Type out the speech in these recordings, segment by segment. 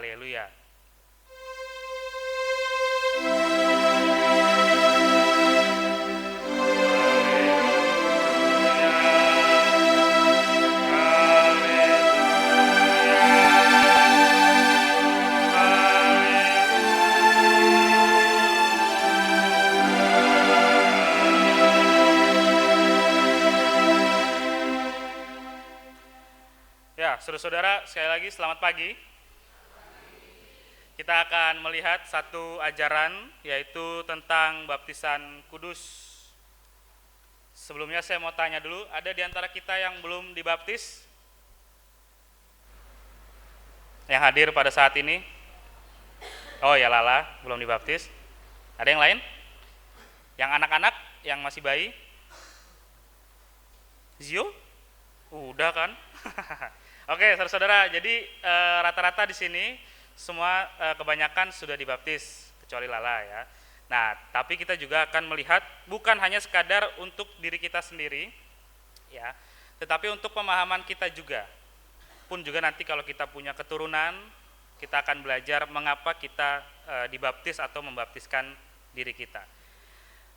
Haleluya. Ya, saudara-saudara, sekali lagi selamat pagi. Kita akan melihat satu ajaran, yaitu tentang baptisan kudus. Sebelumnya saya mau tanya dulu, ada di antara kita yang belum dibaptis? Yang hadir pada saat ini? Oh ya, Lala, belum dibaptis. Ada yang lain? Yang anak-anak, yang masih bayi? Zio? Udah kan? Oke, saudara-saudara, jadi rata-rata di sini semua kebanyakan sudah dibaptis, kecuali Lala ya. Nah, tapi kita juga akan melihat bukan hanya sekadar untuk diri kita sendiri, ya, tetapi untuk pemahaman kita juga. Pun juga nanti kalau kita punya keturunan, kita akan belajar mengapa kita dibaptis atau membaptiskan diri kita.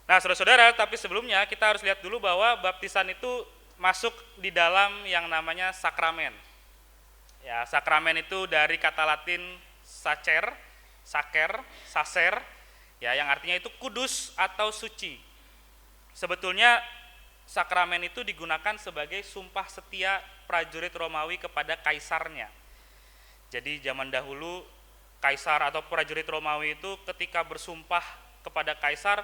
Nah, saudara-saudara, tapi sebelumnya kita harus lihat dulu bahwa baptisan itu masuk di dalam yang namanya sakramen. Ya, sakramen itu dari kata Latin sacer, sacer, ya, yang artinya itu kudus atau suci. Sebetulnya sakramen itu digunakan sebagai sumpah setia prajurit Romawi kepada kaisarnya. Jadi zaman dahulu kaisar atau prajurit Romawi itu ketika bersumpah kepada kaisar,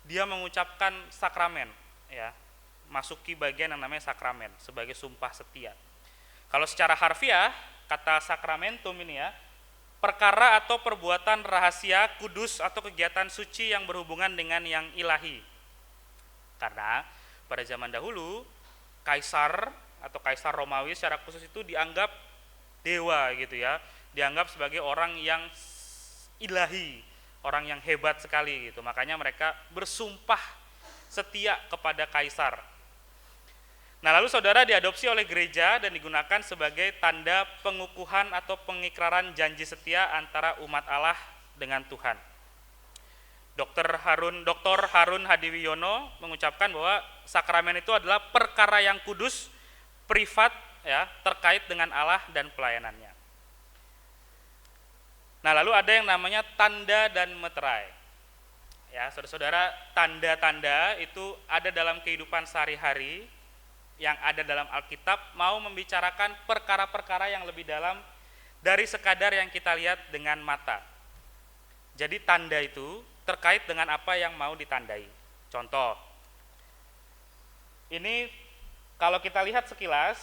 dia mengucapkan sakramen, ya, masuki bagian yang namanya sakramen sebagai sumpah setia. Kalau secara harfiah, kata sakramentum ini ya, perkara atau perbuatan rahasia, kudus atau kegiatan suci yang berhubungan dengan yang ilahi. Karena pada zaman dahulu, kaisar atau kaisar Romawi secara khusus itu dianggap dewa gitu ya, dianggap sebagai orang yang ilahi, orang yang hebat sekali gitu. Makanya mereka bersumpah setia kepada kaisar. Nah, lalu saudara diadopsi oleh gereja dan digunakan sebagai tanda pengukuhan atau pengikraran janji setia antara umat Allah dengan Tuhan. Dr. Harun Hadiwiono mengucapkan bahwa sakramen itu adalah perkara yang kudus, privat ya, terkait dengan Allah dan pelayanannya. Nah, lalu ada yang namanya tanda dan meterai. Ya, saudara-saudara, tanda-tanda itu ada dalam kehidupan sehari-hari yang ada dalam Alkitab, mau membicarakan perkara-perkara yang lebih dalam dari sekadar yang kita lihat dengan mata. Jadi tanda itu terkait dengan apa yang mau ditandai. Contoh, ini kalau kita lihat sekilas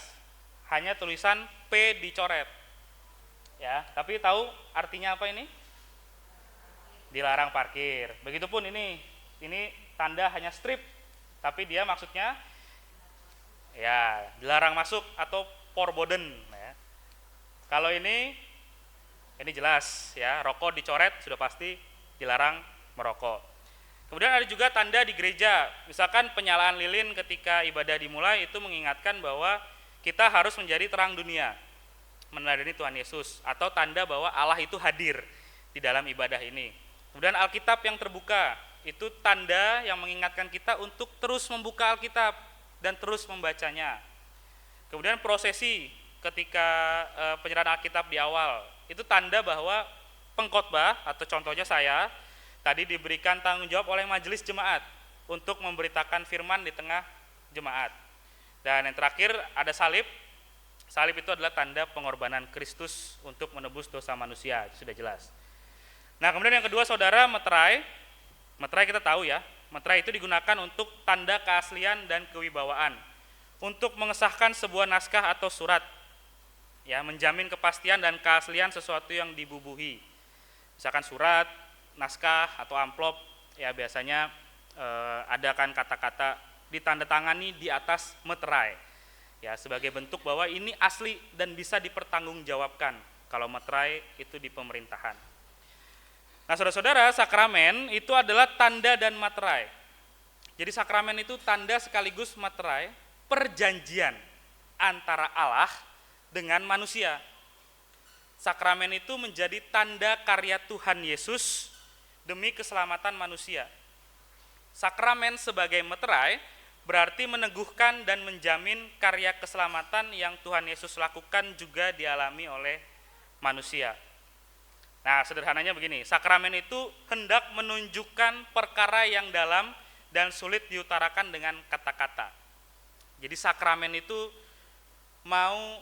hanya tulisan P dicoret, ya. Tapi tahu artinya apa ini? Dilarang parkir. Begitupun ini tanda hanya strip, tapi dia maksudnya ya dilarang masuk atau forbidden ya. Kalau ini jelas ya, rokok dicoret sudah pasti dilarang merokok. Kemudian ada juga tanda di gereja, misalkan penyalaan lilin ketika ibadah dimulai itu mengingatkan bahwa kita harus menjadi terang dunia, meneladani Tuhan Yesus, atau tanda bahwa Allah itu hadir di dalam ibadah ini. Kemudian Alkitab yang terbuka, itu tanda yang mengingatkan kita untuk terus membuka Alkitab dan terus membacanya. Kemudian prosesi ketika penyerahan Alkitab di awal, itu tanda bahwa pengkhotbah atau contohnya saya tadi diberikan tanggung jawab oleh majelis jemaat untuk memberitakan firman di tengah jemaat. Dan yang terakhir ada salib. Salib itu adalah tanda pengorbanan Kristus untuk menebus dosa manusia, sudah jelas. Nah, kemudian yang kedua saudara, meterai. Meterai kita tahu ya, meterai itu digunakan untuk tanda keaslian dan kewibawaan, untuk mengesahkan sebuah naskah atau surat, ya, menjamin kepastian dan keaslian sesuatu yang dibubuhi. Misalkan surat, naskah atau amplop, ya biasanya ada kan kata-kata ditandatangani di atas meterai, ya, sebagai bentuk bahwa ini asli dan bisa dipertanggungjawabkan kalau meterai itu di pemerintahan. Nah, saudara-saudara, sakramen itu adalah tanda dan materai. Jadi sakramen itu tanda sekaligus materai perjanjian antara Allah dengan manusia. sakramen itu menjadi tanda karya Tuhan Yesus demi keselamatan manusia. Sakramen sebagai meterai berarti meneguhkan dan menjamin karya keselamatan yang Tuhan Yesus lakukan juga dialami oleh manusia. Nah, sederhananya begini, sakramen itu hendak menunjukkan perkara yang dalam dan sulit diutarakan dengan kata-kata. Jadi sakramen itu mau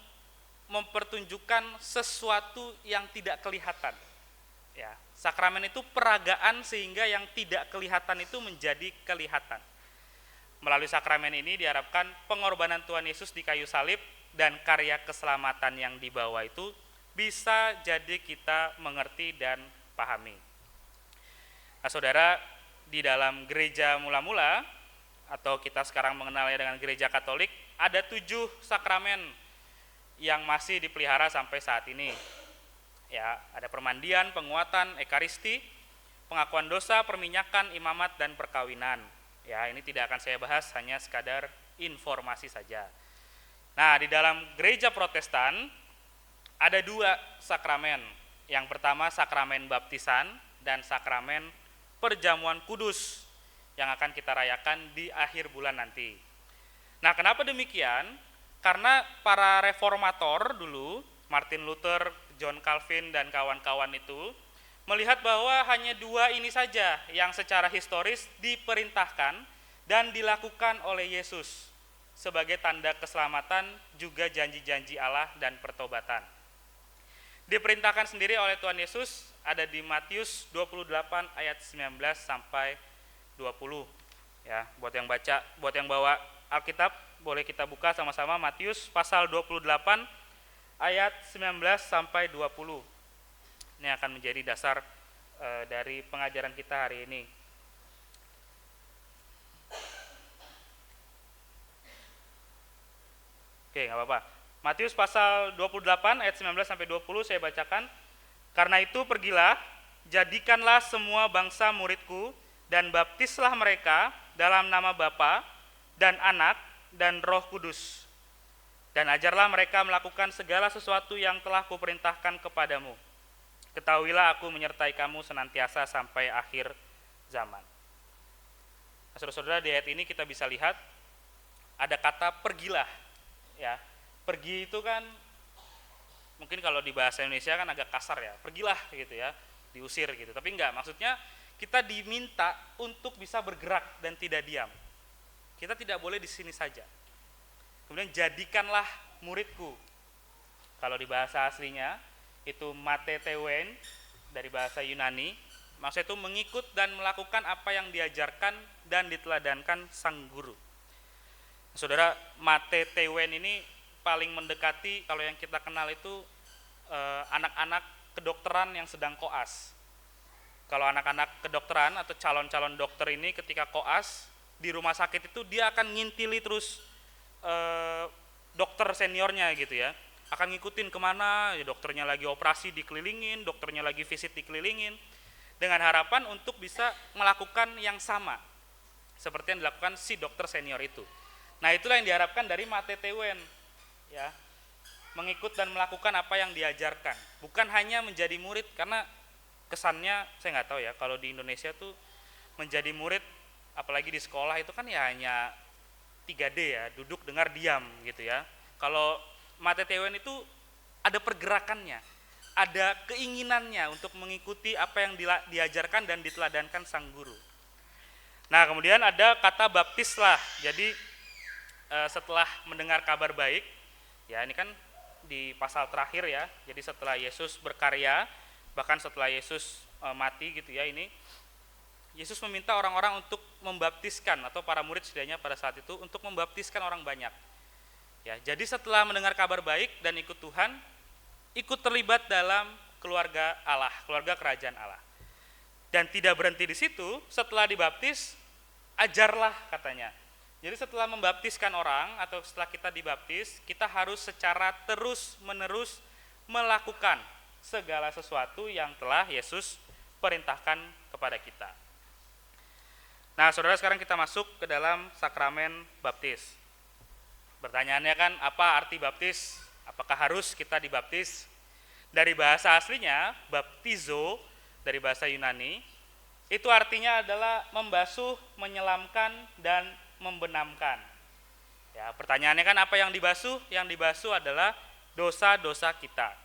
mempertunjukkan sesuatu yang tidak kelihatan. Ya, sakramen itu peragaan sehingga yang tidak kelihatan itu menjadi kelihatan. Melalui sakramen ini diharapkan pengorbanan Tuhan Yesus di kayu salib dan karya keselamatan yang dibawa itu bisa jadi kita mengerti dan pahami. Nah, saudara, di dalam gereja mula-mula atau kita sekarang mengenalnya dengan gereja Katolik, ada 7 sakramen yang masih dipelihara sampai saat ini. Ya, ada permandian, penguatan, ekaristi, pengakuan dosa, perminyakan, imamat, dan perkawinan. Ya, ini tidak akan saya bahas, hanya sekadar informasi saja. Nah, di dalam gereja Protestan ada 2 sakramen. Yang pertama sakramen baptisan dan sakramen perjamuan kudus yang akan kita rayakan di akhir bulan nanti. Nah, kenapa demikian? Karena para reformator dulu, Martin Luther, John Calvin, dan kawan-kawan itu melihat bahwa hanya 2 ini saja yang secara historis diperintahkan dan dilakukan oleh Yesus sebagai tanda keselamatan, juga janji-janji Allah dan pertobatan. Diperintahkan sendiri oleh Tuhan Yesus ada di Matius 28 ayat 19 sampai 20. Ya, buat yang bawa Alkitab, boleh kita buka sama-sama Matius pasal 28 ayat 19 sampai 20. Ini akan menjadi dasar dari pengajaran kita hari ini. Oke, enggak apa-apa. Matius pasal 28 ayat 19 sampai 20 saya bacakan. Karena itu pergilah, jadikanlah semua bangsa muridku dan baptislah mereka dalam nama Bapa dan Anak dan Roh Kudus. Dan ajarlah mereka melakukan segala sesuatu yang telah kuperintahkan kepadamu. Ketahuilah aku menyertai kamu senantiasa sampai akhir zaman. Nah, saudara-saudara, di ayat ini kita bisa lihat ada kata pergilah. Ya, pergi itu kan mungkin kalau di bahasa Indonesia kan agak kasar ya, pergilah gitu ya, diusir gitu. Tapi enggak, maksudnya kita diminta untuk bisa bergerak dan tidak diam. Kita tidak boleh di sini saja. Kemudian jadikanlah muridku. Kalau di bahasa aslinya itu matetewen dari bahasa Yunani, maksudnya itu mengikut dan melakukan apa yang diajarkan dan diteladankan sang guru. Saudara, matetewen ini paling mendekati kalau yang kita kenal itu anak-anak kedokteran yang sedang koas. Kalau anak-anak kedokteran atau calon-calon dokter ini ketika koas di rumah sakit itu dia akan ngintili terus dokter seniornya gitu ya, akan ngikutin kemana ya, dokternya lagi operasi dikelilingin, dokternya lagi visit dikelilingin, dengan harapan untuk bisa melakukan yang sama seperti yang dilakukan si dokter senior itu. Nah, itulah yang diharapkan dari matetewen, ya, mengikut dan melakukan apa yang diajarkan, bukan hanya menjadi murid. Karena kesannya saya nggak tahu ya, kalau di Indonesia tuh menjadi murid apalagi di sekolah itu kan ya hanya 3D ya, duduk dengar diam gitu ya. Kalau matetewen itu ada pergerakannya, ada keinginannya untuk mengikuti apa yang diajarkan dan diteladankan sang guru. Nah, kemudian ada kata baptislah. Jadi setelah mendengar kabar baik, ya ini kan di pasal terakhir ya, jadi setelah Yesus berkarya, bahkan setelah Yesus mati gitu ya, ini Yesus meminta orang-orang untuk membaptiskan, atau para murid setidaknya pada saat itu untuk membaptiskan orang banyak. Ya, jadi setelah mendengar kabar baik dan ikut Tuhan, ikut terlibat dalam keluarga Allah, keluarga kerajaan Allah. Dan tidak berhenti di situ, setelah dibaptis, ajarlah katanya. Jadi setelah membaptiskan orang atau setelah kita dibaptis, kita harus secara terus-menerus melakukan segala sesuatu yang telah Yesus perintahkan kepada kita. Nah, saudara, sekarang kita masuk ke dalam sakramen baptis. Pertanyaannya kan, apa arti baptis? Apakah harus kita dibaptis? Dari bahasa aslinya, baptizo dari bahasa Yunani, itu artinya adalah membasuh, menyelamkan, dan membenamkan. Ya, pertanyaannya kan apa yang dibasuh? Yang dibasuh adalah dosa-dosa kita.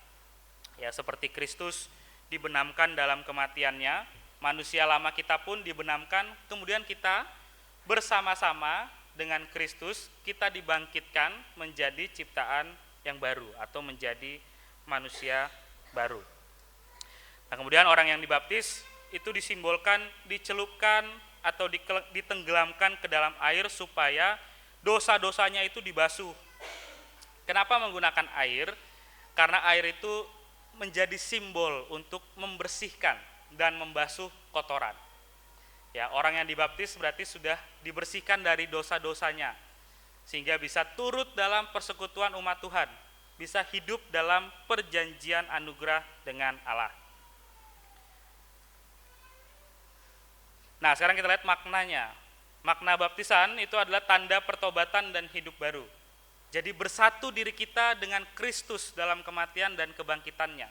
Ya, seperti Kristus dibenamkan dalam kematiannya, manusia lama kita pun dibenamkan, kemudian kita bersama-sama dengan Kristus kita dibangkitkan menjadi ciptaan yang baru atau menjadi manusia baru. Nah, kemudian orang yang dibaptis itu disimbolkan dicelupkan atau ditenggelamkan ke dalam air supaya dosa-dosanya itu dibasuh. Kenapa menggunakan air? Karena air itu menjadi simbol untuk membersihkan dan membasuh kotoran. Ya, orang yang dibaptis berarti sudah dibersihkan dari dosa-dosanya sehingga bisa turut dalam persekutuan umat Tuhan, bisa hidup dalam perjanjian anugerah dengan Allah. Nah, sekarang kita lihat maknanya. Makna baptisan itu adalah tanda pertobatan dan hidup baru. Jadi bersatu diri kita dengan Kristus dalam kematian dan kebangkitannya.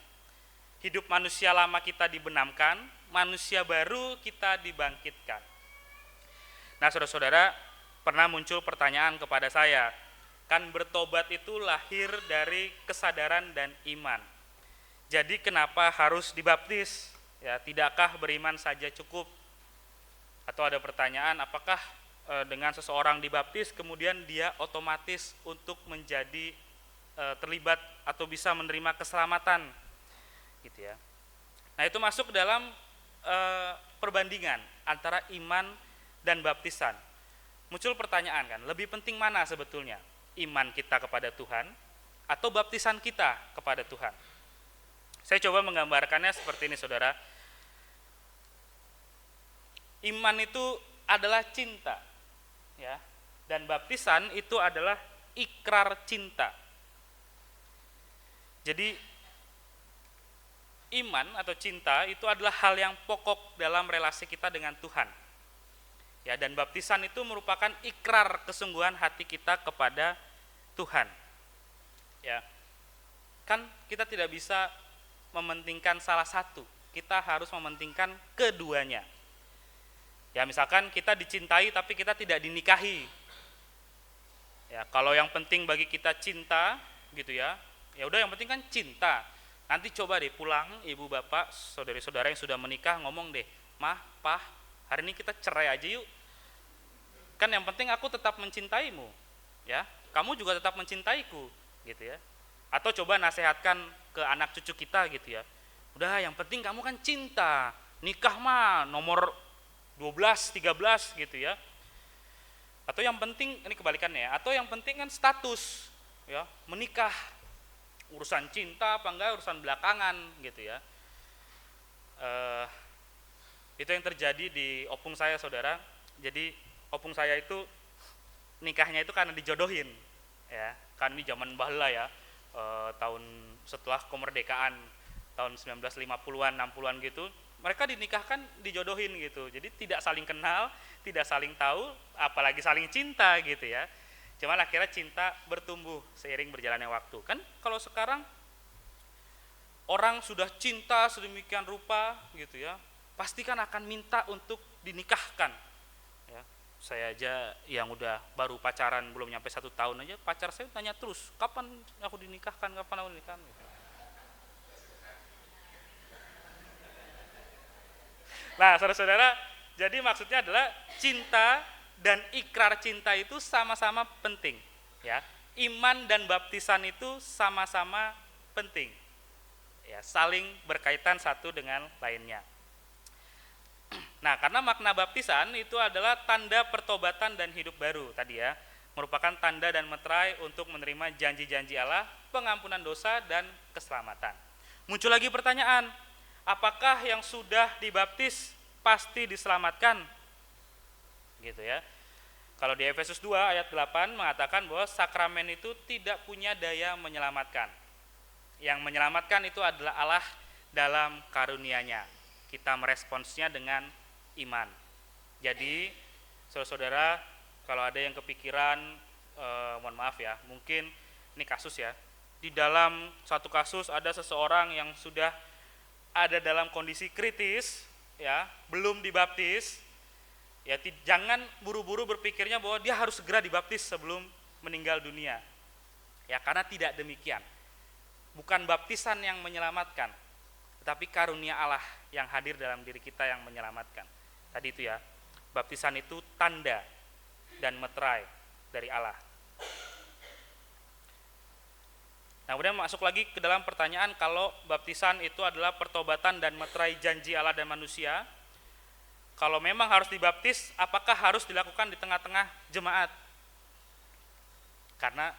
Hidup manusia lama kita dibenamkan, manusia baru kita dibangkitkan. Nah, saudara-saudara, pernah muncul pertanyaan kepada saya, kan bertobat itu lahir dari kesadaran dan iman. Jadi kenapa harus dibaptis? Ya, tidakkah beriman saja cukup? Atau ada pertanyaan, apakah dengan seseorang dibaptis kemudian dia otomatis untuk menjadi terlibat atau bisa menerima keselamatan, gitu ya. Nah, itu masuk dalam perbandingan antara iman dan baptisan. Muncul pertanyaan kan, lebih penting mana sebetulnya? Iman kita kepada Tuhan atau baptisan kita kepada Tuhan? Saya coba menggambarkannya seperti ini, saudara. Iman itu adalah cinta, ya, dan baptisan itu adalah ikrar cinta. Jadi iman atau cinta itu adalah hal yang pokok dalam relasi kita dengan Tuhan. Ya, dan baptisan itu merupakan ikrar kesungguhan hati kita kepada Tuhan. Ya. Kan kita tidak bisa mementingkan salah satu, kita harus mementingkan keduanya. Ya, misalkan kita dicintai tapi kita tidak dinikahi. Ya, kalau yang penting bagi kita cinta gitu ya. Ya udah, yang penting kan cinta. Nanti coba deh pulang ibu bapak, saudari-saudara yang sudah menikah ngomong deh, "Mah, Pah, hari ini kita cerai aja yuk. Kan yang penting aku tetap mencintaimu, ya. Kamu juga tetap mencintaiku," gitu ya. Atau coba nasihatkan ke anak cucu kita gitu ya. Udah, yang penting kamu kan cinta. Nikah mah nomor 12, 13 gitu ya. Atau yang penting, ini kebalikannya ya, atau yang penting kan status ya, menikah. Urusan cinta apa enggak urusan belakangan gitu ya. Itu yang terjadi di opung saya, saudara. Jadi opung saya itu nikahnya itu karena dijodohin ya. Kan ini zaman baheula ya, tahun setelah kemerdekaan tahun 1950-an 60-an gitu, mereka dinikahkan dijodohin gitu. Jadi tidak saling kenal, tidak saling tahu, apalagi saling cinta gitu ya. Cuman akhirnya cinta bertumbuh seiring berjalannya waktu. Kan kalau sekarang orang sudah cinta sedemikian rupa gitu ya, pasti kan akan minta untuk dinikahkan. Ya, saya aja yang udah baru pacaran belum nyampe 1 tahun aja, pacar saya tanya terus, kapan aku dinikahkan, kapan aku dinikahkan. Gitu. Nah, saudara-saudara, jadi maksudnya adalah cinta dan ikrar cinta itu sama-sama penting, ya. Iman dan baptisan itu sama-sama penting, ya, saling berkaitan satu dengan lainnya. Nah, karena makna baptisan itu adalah tanda pertobatan dan hidup baru tadi ya, merupakan tanda dan meterai untuk menerima janji-janji Allah, pengampunan dosa dan keselamatan. Muncul lagi pertanyaan, apakah yang sudah dibaptis pasti diselamatkan? Gitu ya. Kalau di Efesus 2 ayat 8 mengatakan bahwa sakramen itu tidak punya daya menyelamatkan. Yang menyelamatkan itu adalah Allah dalam karunia-Nya. Kita meresponsnya dengan iman. Jadi, saudara-saudara, kalau ada yang kepikiran, mohon maaf ya, mungkin ini kasus ya, di dalam satu kasus ada seseorang yang sudah ada dalam kondisi kritis, ya, belum dibaptis, ya jangan buru-buru berpikirnya bahwa dia harus segera dibaptis sebelum meninggal dunia. Ya, karena tidak demikian. Bukan baptisan yang menyelamatkan, tetapi karunia Allah yang hadir dalam diri kita yang menyelamatkan. Tadi itu ya, baptisan itu tanda dan meterai dari Allah. Nah, kemudian masuk lagi ke dalam pertanyaan, kalau baptisan itu adalah pertobatan dan meterai janji Allah dan manusia, kalau memang harus dibaptis, apakah harus dilakukan di tengah-tengah jemaat? Karena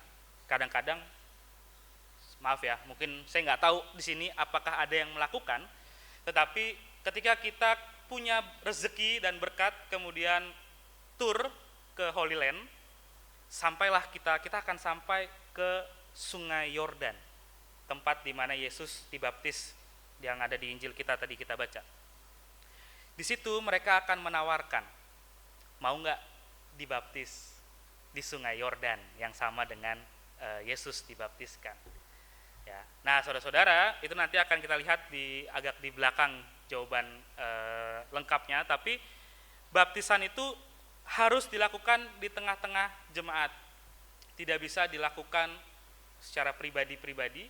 kadang-kadang, maaf ya, mungkin saya nggak tahu di sini apakah ada yang melakukan, tetapi ketika kita punya rezeki dan berkat, kemudian tur ke Holy Land, sampailah kita akan sampai ke Sungai Yordan, tempat di mana Yesus dibaptis yang ada di Injil kita tadi kita baca. Di situ mereka akan menawarkan, mau nggak dibaptis di Sungai Yordan yang sama dengan Yesus dibaptiskan. Ya. Nah, saudara-saudara, itu nanti akan kita lihat agak di belakang jawaban lengkapnya. Tapi baptisan itu harus dilakukan di tengah-tengah jemaat, tidak bisa dilakukan secara pribadi-pribadi,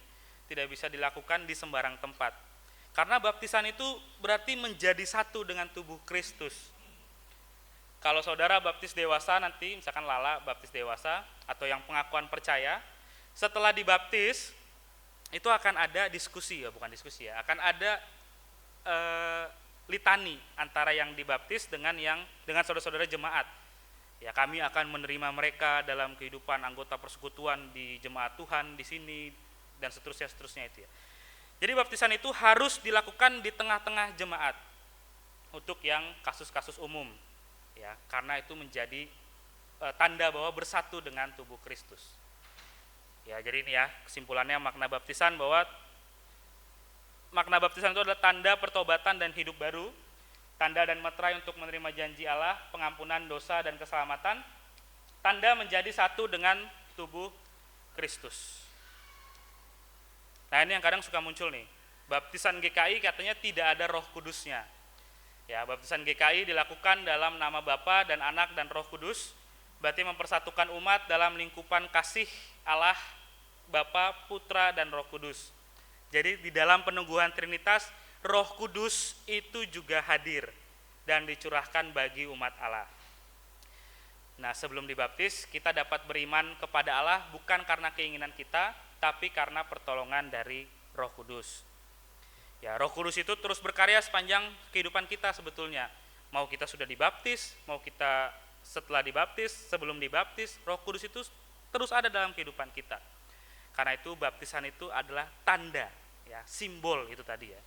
tidak bisa dilakukan di sembarang tempat. Karena baptisan itu berarti menjadi satu dengan tubuh Kristus. Kalau saudara baptis dewasa nanti, misalkan Lala baptis dewasa atau yang pengakuan percaya, setelah dibaptis itu akan ada diskusi, akan ada litani antara yang dibaptis dengan saudara-saudara jemaat. Ya, kami akan menerima mereka dalam kehidupan anggota persekutuan di jemaat Tuhan di sini dan seterusnya itu ya. Jadi baptisan itu harus dilakukan di tengah-tengah jemaat untuk yang kasus-kasus umum, ya, karena itu menjadi tanda bahwa bersatu dengan tubuh Kristus. Ya, jadi ini ya kesimpulannya makna baptisan, bahwa makna baptisan itu adalah tanda pertobatan dan hidup baru, tanda dan meterai untuk menerima janji Allah, pengampunan dosa dan keselamatan, tanda menjadi satu dengan tubuh Kristus. Nah, ini yang kadang suka muncul nih, baptisan GKI katanya tidak ada Roh Kudusnya. Ya, baptisan GKI dilakukan dalam nama Bapa dan Anak dan Roh Kudus, berarti mempersatukan umat dalam lingkupan kasih Allah, Bapa, Putra, dan Roh Kudus. Jadi di dalam penungguhan Trinitas, Roh Kudus itu juga hadir dan dicurahkan bagi umat Allah. Nah, sebelum dibaptis kita dapat beriman kepada Allah bukan karena keinginan kita, tapi karena pertolongan dari Roh Kudus. Ya, Roh Kudus itu terus berkarya sepanjang kehidupan kita sebetulnya. Mau kita sudah dibaptis, mau kita setelah dibaptis, sebelum dibaptis, Roh Kudus itu terus ada dalam kehidupan kita. Karena itu baptisan itu adalah tanda, ya, simbol itu tadi ya.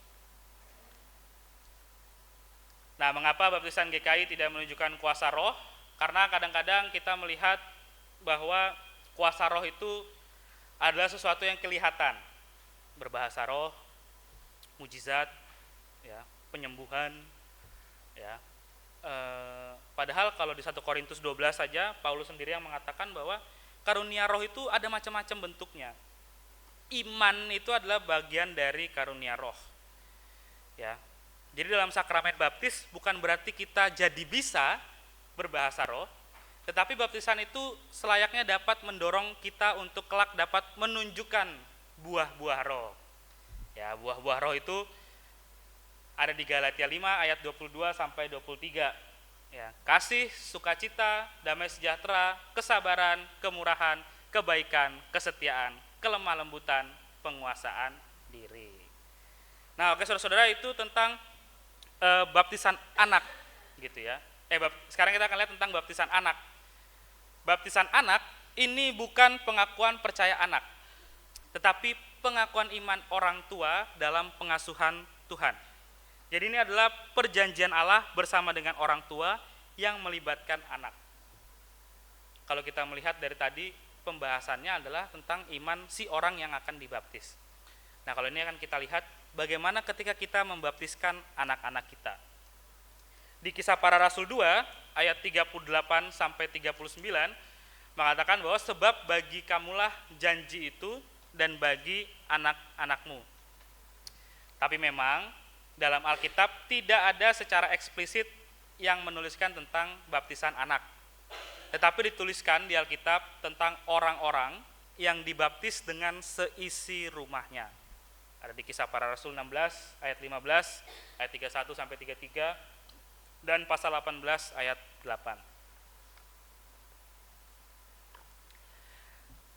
Nah, mengapa baptisan GKI tidak menunjukkan kuasa roh? Karena kadang-kadang kita melihat bahwa kuasa roh itu adalah sesuatu yang kelihatan, berbahasa roh, mujizat, ya, penyembuhan, ya. Padahal kalau di 1 Korintus 12 saja Paulus sendiri yang mengatakan bahwa karunia roh itu ada macam-macam bentuknya. Iman itu adalah bagian dari karunia roh. Ya. Jadi dalam sakramen baptis bukan berarti kita jadi bisa berbahasa roh, tetapi baptisan itu selayaknya dapat mendorong kita untuk kelak dapat menunjukkan buah-buah roh. Ya, buah-buah roh itu ada di Galatia 5 ayat 22 sampai 23. Ya, kasih, sukacita, damai sejahtera, kesabaran, kemurahan, kebaikan, kesetiaan, kelemah lembutan, penguasaan diri. Nah, oke saudara-saudara, itu tentang baptisan anak gitu ya. Sekarang kita akan lihat tentang baptisan anak. Baptisan anak ini bukan pengakuan percaya anak, tetapi pengakuan iman orang tua dalam pengasuhan Tuhan. Jadi ini adalah perjanjian Allah bersama dengan orang tua yang melibatkan anak. Kalau kita melihat dari tadi pembahasannya adalah tentang iman si orang yang akan dibaptis. Nah, kalau ini akan kita lihat bagaimana ketika kita membaptiskan anak-anak kita. Di Kisah Para Rasul 2 ayat 38 sampai 39 mengatakan bahwa sebab bagi kamulah janji itu dan bagi anak-anakmu. Tapi memang dalam Alkitab tidak ada secara eksplisit yang menuliskan tentang baptisan anak. Tetapi dituliskan di Alkitab tentang orang-orang yang dibaptis dengan seisi rumahnya. Ada di Kisah Para Rasul 16 ayat 15, ayat 31 sampai 33 dan pasal 18 ayat 8.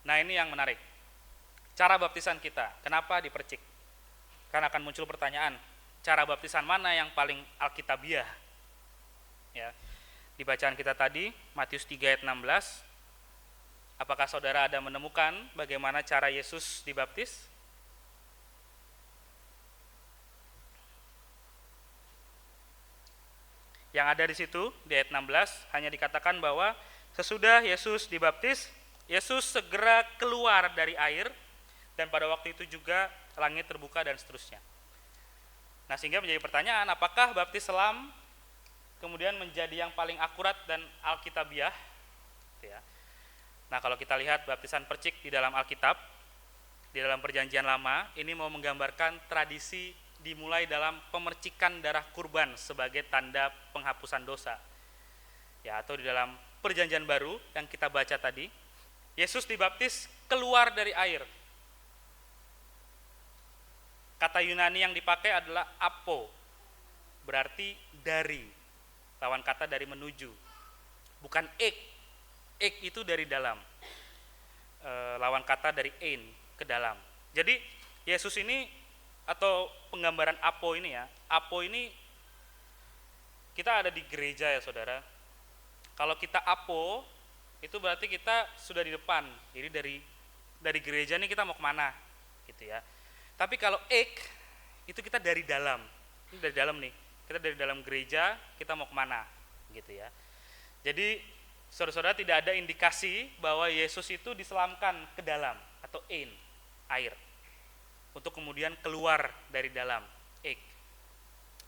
Nah, ini yang menarik. Cara baptisan kita, kenapa dipercik? Karena akan muncul pertanyaan, cara baptisan mana yang paling alkitabiah? Ya. Di bacaan kita tadi, Matius 3 ayat 16, apakah saudara ada menemukan bagaimana cara Yesus dibaptis? Yang ada di situ, di ayat 16, hanya dikatakan bahwa sesudah Yesus dibaptis, Yesus segera keluar dari air, dan pada waktu itu juga langit terbuka dan seterusnya. Nah, sehingga menjadi pertanyaan, apakah baptis selam kemudian menjadi yang paling akurat dan alkitabiah? Ya. Nah, kalau kita lihat baptisan percik di dalam Alkitab, di dalam Perjanjian Lama, ini mau menggambarkan tradisi dimulai dalam pemercikan darah kurban sebagai tanda penghapusan dosa. Ya, atau di dalam Perjanjian Baru yang kita baca tadi, Yesus dibaptis keluar dari air. Kata Yunani yang dipakai adalah apo, berarti dari, lawan kata dari menuju, bukan ek. Ek itu dari dalam, lawan kata dari ein, ke dalam. Jadi Yesus ini, atau penggambaran apo ini ya, apo ini kita ada di gereja ya saudara. Kalau kita apo, itu berarti kita sudah di depan. Jadi dari gereja ini kita mau kemana, gitu ya. Tapi kalau ek, itu kita dari dalam. Ini dari dalam nih. Kita dari dalam gereja, kita mau kemana, gitu ya. Jadi saudara-saudara, tidak ada indikasi bahwa Yesus itu diselamkan ke dalam atau ein, air, untuk kemudian keluar dari dalam ek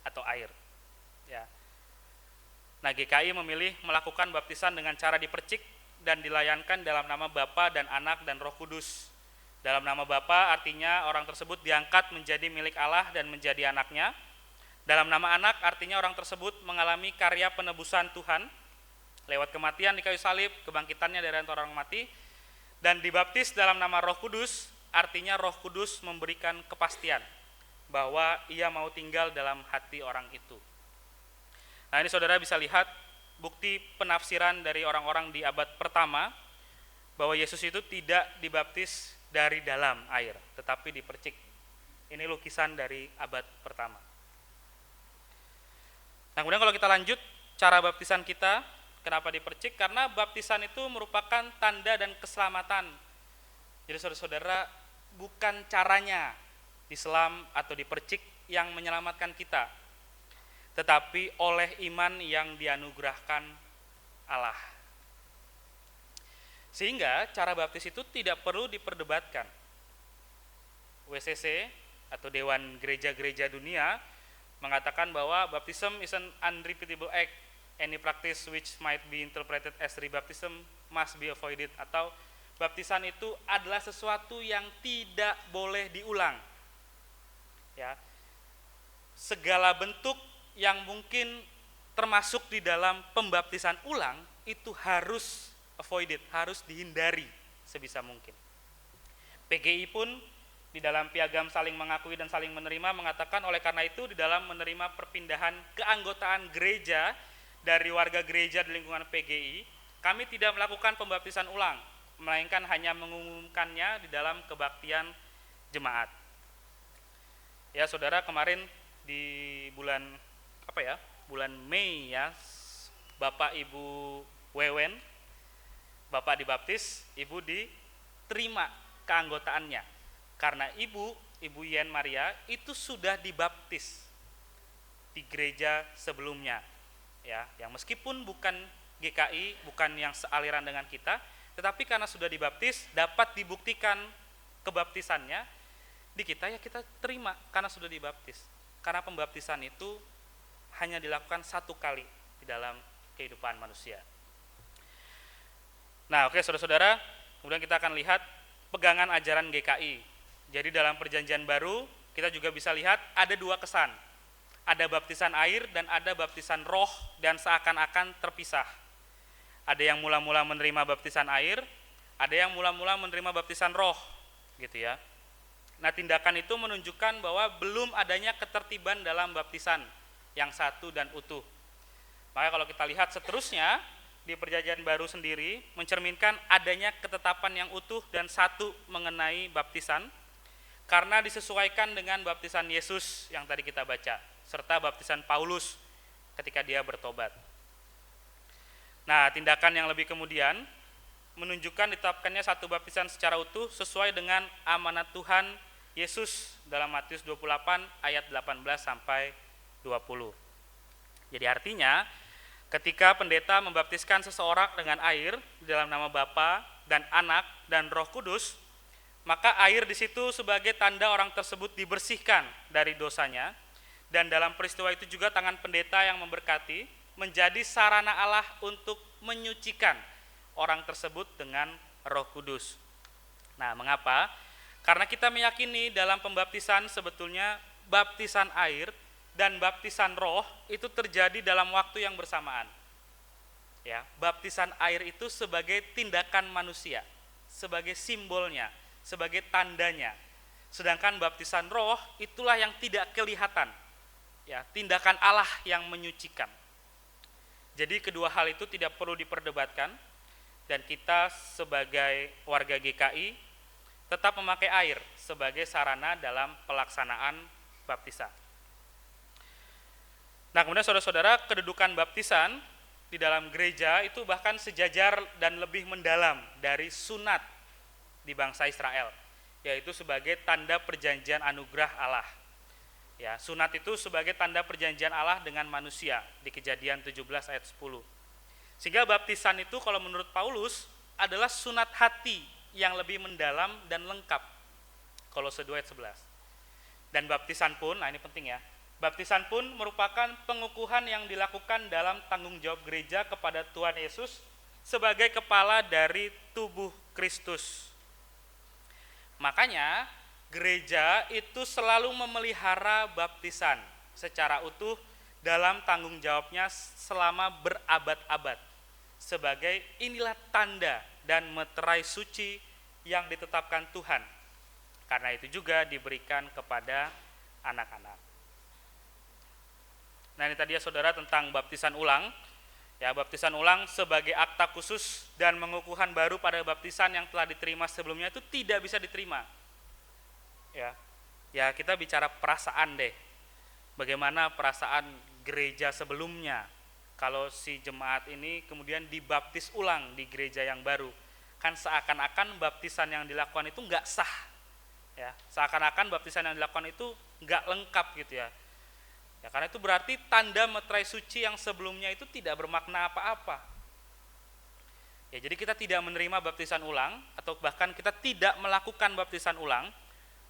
atau air. Ya. Nah, GKI memilih melakukan baptisan dengan cara dipercik dan dilayankan dalam nama Bapa dan Anak dan Roh Kudus. Dalam nama Bapa artinya orang tersebut diangkat menjadi milik Allah dan menjadi anaknya. Dalam nama Anak artinya orang tersebut mengalami karya penebusan Tuhan lewat kematian di kayu salib, kebangkitannya dari antara orang mati. Dan dibaptis dalam nama Roh Kudus artinya Roh Kudus memberikan kepastian bahwa ia mau tinggal dalam hati orang itu. Nah, ini saudara bisa lihat bukti penafsiran dari orang-orang di abad pertama bahwa Yesus itu tidak dibaptis dari dalam air, tetapi dipercik. Ini lukisan dari abad pertama. Nah, kemudian kalau kita lanjut, cara baptisan kita, kenapa dipercik? Karena baptisan itu merupakan tanda dan keselamatan. Jadi saudara-saudara, bukan caranya diselam atau dipercik yang menyelamatkan kita, tetapi oleh iman yang dianugerahkan Allah. Sehingga cara baptis itu tidak perlu diperdebatkan. WCC atau Dewan Gereja-Gereja Dunia mengatakan bahwa baptism is an unrepeatable act. Any practice which might be interpreted as rebaptism must be avoided. Atau baptisan itu adalah sesuatu yang tidak boleh diulang. Ya. Segala bentuk yang mungkin termasuk di dalam pembaptisan ulang itu harus avoided, harus dihindari sebisa mungkin. PGI pun di dalam piagam saling mengakui dan saling menerima mengatakan, oleh karena itu di dalam menerima perpindahan keanggotaan gereja dari warga gereja di lingkungan PGI, kami tidak melakukan pembaptisan ulang, melainkan hanya mengumumkannya di dalam kebaktian jemaat. Ya saudara, kemarin di bulan bulan Mei ya, Bapak Ibu Wewen, Bapak dibaptis, Ibu diterima keanggotaannya. Karena Ibu Yen Maria itu sudah dibaptis di gereja sebelumnya. Ya, yang meskipun bukan GKI, bukan yang sealiran dengan kita, tetapi karena sudah dibaptis, dapat dibuktikan kebaptisannya di kita, ya kita terima karena sudah dibaptis. Karena pembaptisan itu hanya dilakukan satu kali di dalam kehidupan manusia. Nah, oke saudara-saudara, kemudian kita akan lihat pegangan ajaran GKI. Jadi dalam Perjanjian Baru kita juga bisa lihat ada dua kesan. Ada baptisan air dan ada baptisan roh dan seakan-akan terpisah. Ada yang mula-mula menerima baptisan air, ada yang mula-mula menerima baptisan roh, gitu ya. Nah, tindakan itu menunjukkan bahwa belum adanya ketertiban dalam baptisan yang satu dan utuh. Maka kalau kita lihat seterusnya di Perjanjian Baru sendiri mencerminkan adanya ketetapan yang utuh dan satu mengenai baptisan karena disesuaikan dengan baptisan Yesus yang tadi kita baca serta baptisan Paulus ketika dia bertobat. Nah, tindakan yang lebih kemudian menunjukkan ditetapkannya satu baptisan secara utuh sesuai dengan amanat Tuhan Yesus dalam Matius 28 ayat 18 sampai 20. Jadi artinya ketika pendeta membaptiskan seseorang dengan air di dalam nama Bapa dan Anak dan Roh Kudus, maka air di situ sebagai tanda orang tersebut dibersihkan dari dosanya, dan dalam peristiwa itu juga tangan pendeta yang memberkati menjadi sarana Allah untuk menyucikan orang tersebut dengan Roh Kudus. Nah, mengapa? Karena kita meyakini dalam pembaptisan sebetulnya baptisan air dan baptisan roh itu terjadi dalam waktu yang bersamaan. Ya, baptisan air itu sebagai tindakan manusia, sebagai simbolnya, sebagai tandanya. Sedangkan baptisan roh itulah yang tidak kelihatan. Ya, tindakan Allah yang menyucikan. Jadi kedua hal itu tidak perlu diperdebatkan dan kita sebagai warga GKI tetap memakai air sebagai sarana dalam pelaksanaan baptisan. Nah, kemudian saudara-saudara, kedudukan baptisan di dalam gereja itu bahkan sejajar dan lebih mendalam dari sunat di bangsa Israel, yaitu sebagai tanda perjanjian anugerah Allah. Ya, sunat itu sebagai tanda perjanjian Allah dengan manusia di Kejadian 17 ayat 10. Sehingga baptisan itu kalau menurut Paulus adalah sunat hati yang lebih mendalam dan lengkap. Kolose 2 ayat 11. Dan baptisan pun, nah ini penting ya, baptisan pun merupakan pengukuhan yang dilakukan dalam tanggung jawab gereja kepada Tuhan Yesus sebagai kepala dari tubuh Kristus. Makanya gereja itu selalu memelihara baptisan secara utuh dalam tanggung jawabnya selama berabad-abad sebagai inilah tanda dan meterai suci yang ditetapkan Tuhan. Karena itu juga diberikan kepada anak-anak. Nah, ini tadi ya saudara tentang baptisan ulang. Ya, baptisan ulang sebagai akta khusus dan pengukuhan baru pada baptisan yang telah diterima sebelumnya itu tidak bisa diterima. Ya kita bicara perasaan deh. Bagaimana perasaan gereja sebelumnya kalau si jemaat ini kemudian dibaptis ulang di gereja yang baru, kan seakan-akan baptisan yang dilakukan itu nggak sah, ya seakan-akan baptisan yang dilakukan itu nggak lengkap gitu ya. Ya karena itu berarti tanda meterai suci yang sebelumnya itu tidak bermakna apa-apa. Ya jadi kita tidak menerima baptisan ulang atau bahkan kita tidak melakukan baptisan ulang.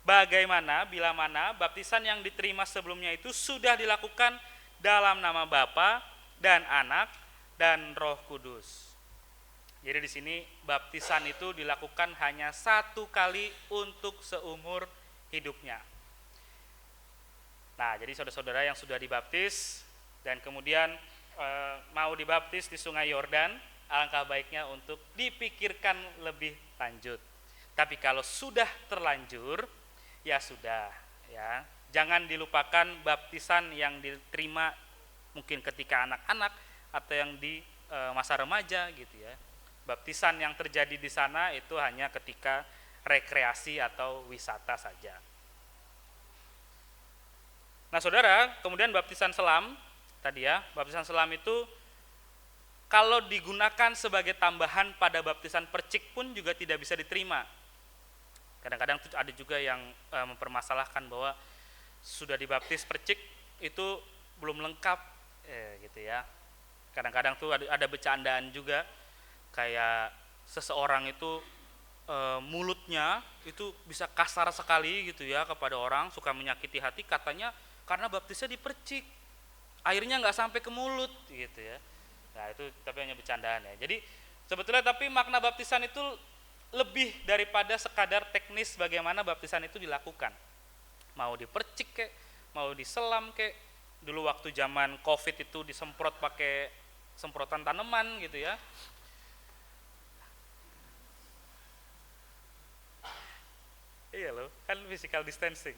Bagaimana bila mana baptisan yang diterima sebelumnya itu sudah dilakukan dalam nama Bapa dan Anak dan Roh Kudus. Jadi di sini baptisan itu dilakukan hanya satu kali untuk seumur hidupnya. Nah, jadi saudara-saudara yang sudah dibaptis dan kemudian mau dibaptis di Sungai Yordan, alangkah baiknya untuk dipikirkan lebih lanjut. Tapi kalau sudah terlanjur, ya sudah, ya. Jangan dilupakan baptisan yang diterima mungkin ketika anak-anak atau yang di masa remaja gitu ya. Baptisan yang terjadi di sana itu hanya ketika rekreasi atau wisata saja. Nah, saudara, kemudian baptisan selam tadi ya, baptisan selam itu kalau digunakan sebagai tambahan pada baptisan percik pun juga tidak bisa diterima. Kadang-kadang ada juga yang mempermasalahkan bahwa sudah dibaptis percik itu belum lengkap, gitu ya. Kadang-kadang tuh ada bercandaan juga, kayak seseorang itu mulutnya itu bisa kasar sekali gitu ya kepada orang, suka menyakiti hati, katanya karena baptisnya dipercik, airnya nggak sampai ke mulut gitu ya. Nah itu tapi hanya bercandaan ya. Jadi sebetulnya tapi makna baptisan itu lebih daripada sekadar teknis bagaimana baptisan itu dilakukan. Mau dipercik kek, mau diselam kek. Dulu waktu zaman Covid itu disemprot pakai semprotan tanaman gitu ya. Iya loh, kan physical distancing.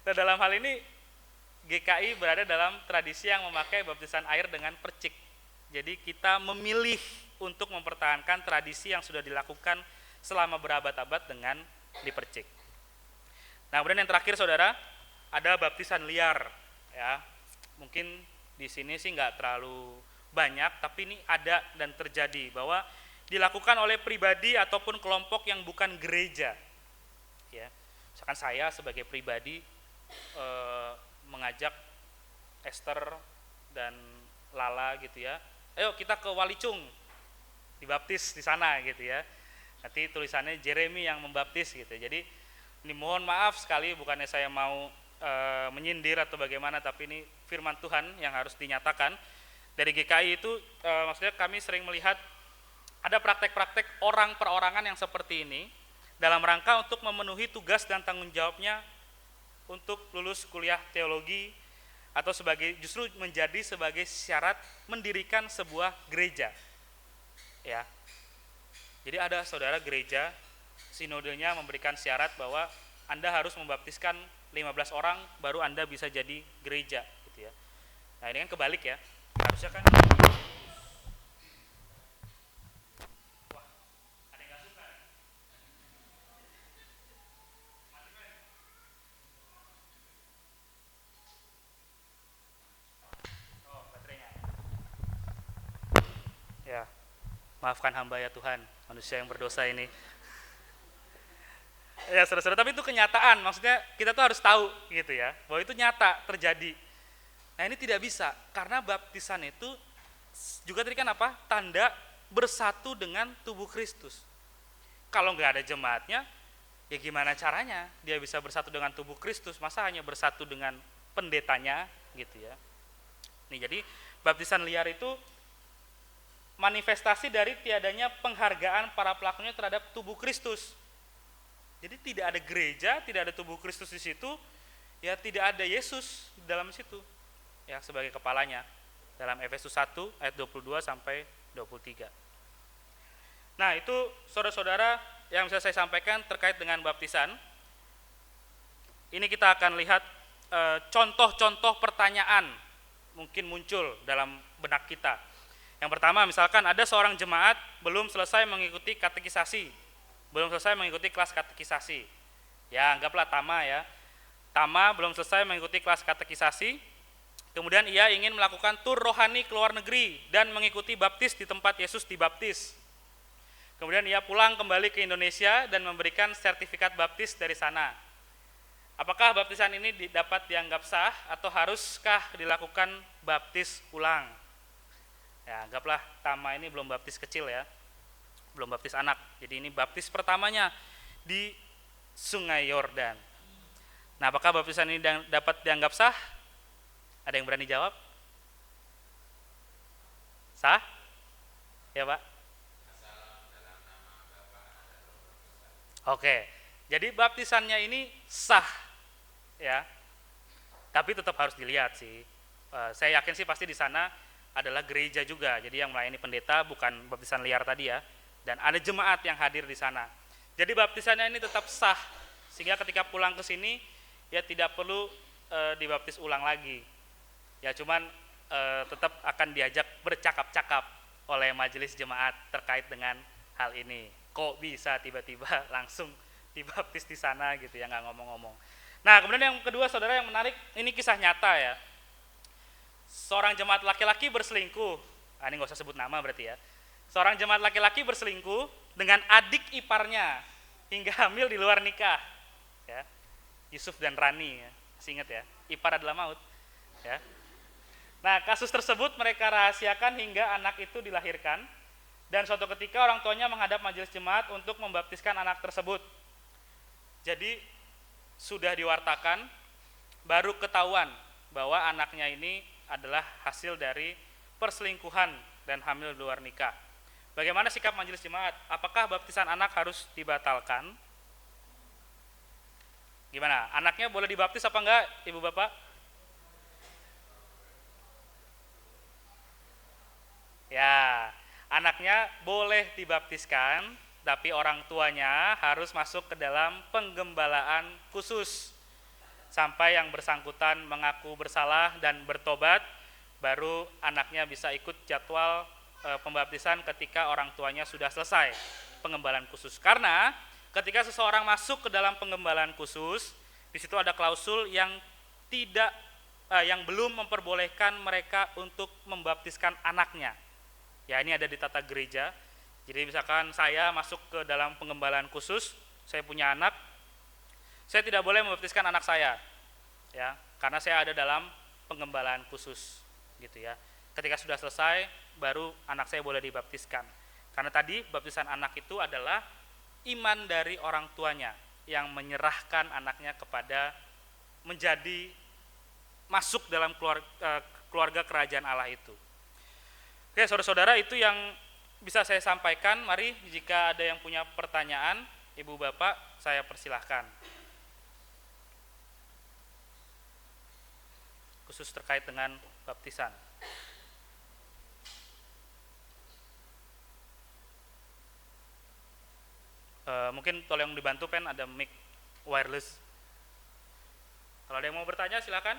Nah, dalam hal ini GKI berada dalam tradisi yang memakai baptisan air dengan percik. Jadi kita memilih untuk mempertahankan tradisi yang sudah dilakukan selama berabad-abad dengan dipercik. Nah, kemudian yang terakhir saudara, ada baptisan liar. Ya, mungkin di sini sih nggak terlalu banyak, tapi ini ada dan terjadi bahwa dilakukan oleh pribadi ataupun kelompok yang bukan gereja. Ya, misalkan saya sebagai pribadi mengajak Esther dan Lala gitu ya, ayo kita ke Walicung dibaptis di sana gitu ya. Nanti tulisannya Jeremy yang membaptis gitu. Jadi ini mohon maaf sekali, bukannya saya mau menyindir atau bagaimana, tapi ini firman Tuhan yang harus dinyatakan. Dari GKI itu maksudnya kami sering melihat ada praktek-praktek orang perorangan yang seperti ini dalam rangka untuk memenuhi tugas dan tanggung jawabnya untuk lulus kuliah teologi atau justru menjadi sebagai syarat mendirikan sebuah gereja. Ya. Jadi ada saudara gereja, sinodenya memberikan syarat bahwa Anda harus membaptiskan 15 orang baru Anda bisa jadi gereja gitu ya. Nah, ini kan kebalik ya. Harusnya kan ada yang nggak suka. Oh, baterainya. Ya. Maafkan hamba ya Tuhan, manusia yang berdosa ini. Ya saudara-saudara, tapi itu kenyataan, maksudnya kita tuh harus tahu gitu ya, bahwa itu nyata terjadi. Nah, ini tidak bisa, karena baptisan itu juga tadi kan apa? Tanda bersatu dengan tubuh Kristus. Kalau nggak ada jemaatnya, ya gimana caranya dia bisa bersatu dengan tubuh Kristus? Masa hanya bersatu dengan pendetanya gitu ya. Nih, jadi baptisan liar itu manifestasi dari tiadanya penghargaan para pelakunya terhadap tubuh Kristus. Jadi tidak ada gereja, tidak ada tubuh Kristus di situ, ya tidak ada Yesus di dalam situ, ya sebagai kepalanya. Dalam Efesus 1 ayat 22 sampai 23. Nah, itu saudara-saudara yang bisa saya sampaikan terkait dengan baptisan. Ini kita akan lihat contoh-contoh pertanyaan mungkin muncul dalam benak kita. Yang pertama, misalkan ada seorang jemaat belum selesai mengikuti katekisasi, belum selesai mengikuti kelas katekisasi. Ya, anggaplah Tama ya. Tama belum selesai mengikuti kelas katekisasi, kemudian ia ingin melakukan tur rohani ke luar negeri dan mengikuti baptis di tempat Yesus dibaptis. Kemudian ia pulang kembali ke Indonesia dan memberikan sertifikat baptis dari sana. Apakah baptisan ini dapat dianggap sah atau haruskah dilakukan baptis ulang? Ya, anggaplah Tama ini belum baptis kecil ya, belum baptis anak. Jadi ini baptis pertamanya di Sungai Yordan. Nah, apakah baptisan ini dapat dianggap sah? Ada yang berani jawab? Sah? Ya Pak? Oke, jadi baptisannya ini sah ya, tapi tetap harus dilihat sih. Saya yakin sih pasti di sana adalah gereja juga, jadi yang melayani pendeta, bukan baptisan liar tadi ya, dan ada jemaat yang hadir di sana. Jadi baptisannya ini tetap sah, sehingga ketika pulang ke sini ya tidak perlu dibaptis ulang lagi. Ya cuman tetap akan diajak bercakap-cakap oleh majelis jemaat terkait dengan hal ini. Kok bisa tiba-tiba langsung dibaptis di sana gitu ya, nggak ngomong-ngomong. Nah, kemudian yang kedua saudara yang menarik, ini kisah nyata ya. Seorang jemaat laki-laki berselingkuh, ini nggak usah sebut nama berarti ya. Seorang jemaat laki-laki berselingkuh dengan adik iparnya hingga hamil di luar nikah. Ya, Yusuf dan Rani, ya. Masih ingat ya, ipar adalah maut. Ya. Nah, kasus tersebut mereka rahasiakan hingga anak itu dilahirkan, dan suatu ketika orang tuanya menghadap majelis jemaat untuk membaptiskan anak tersebut. Jadi sudah diwartakan, baru ketahuan bahwa anaknya ini adalah hasil dari perselingkuhan dan hamil di luar nikah. Bagaimana sikap majelis jemaat? Apakah baptisan anak harus dibatalkan? Gimana? Anaknya boleh dibaptis apa enggak, Ibu Bapak? Ya, anaknya boleh dibaptiskan, tapi orang tuanya harus masuk ke dalam penggembalaan khusus sampai yang bersangkutan mengaku bersalah dan bertobat, baru anaknya bisa ikut jadwal pembaptisan ketika orang tuanya sudah selesai penggembalaan khusus. Karena ketika seseorang masuk ke dalam penggembalaan khusus, di situ ada klausul yang tidak yang belum memperbolehkan mereka untuk membaptiskan anaknya. Ya, ini ada di tata gereja. Jadi misalkan saya masuk ke dalam penggembalaan khusus, saya punya anak, saya tidak boleh membaptiskan anak saya, ya, karena saya ada dalam penggembalaan khusus, gitu ya. Ketika sudah selesai, baru anak saya boleh dibaptiskan. Karena tadi baptisan anak itu adalah iman dari orang tuanya yang menyerahkan anaknya kepada menjadi masuk dalam keluarga kerajaan Allah itu. Oke, saudara-saudara, itu yang bisa saya sampaikan. Mari jika ada yang punya pertanyaan, Ibu Bapak, saya persilahkan. Khusus terkait dengan baptisan. Mungkin tolong dibantu Pen, ada mic wireless. Kalau ada yang mau bertanya silakan.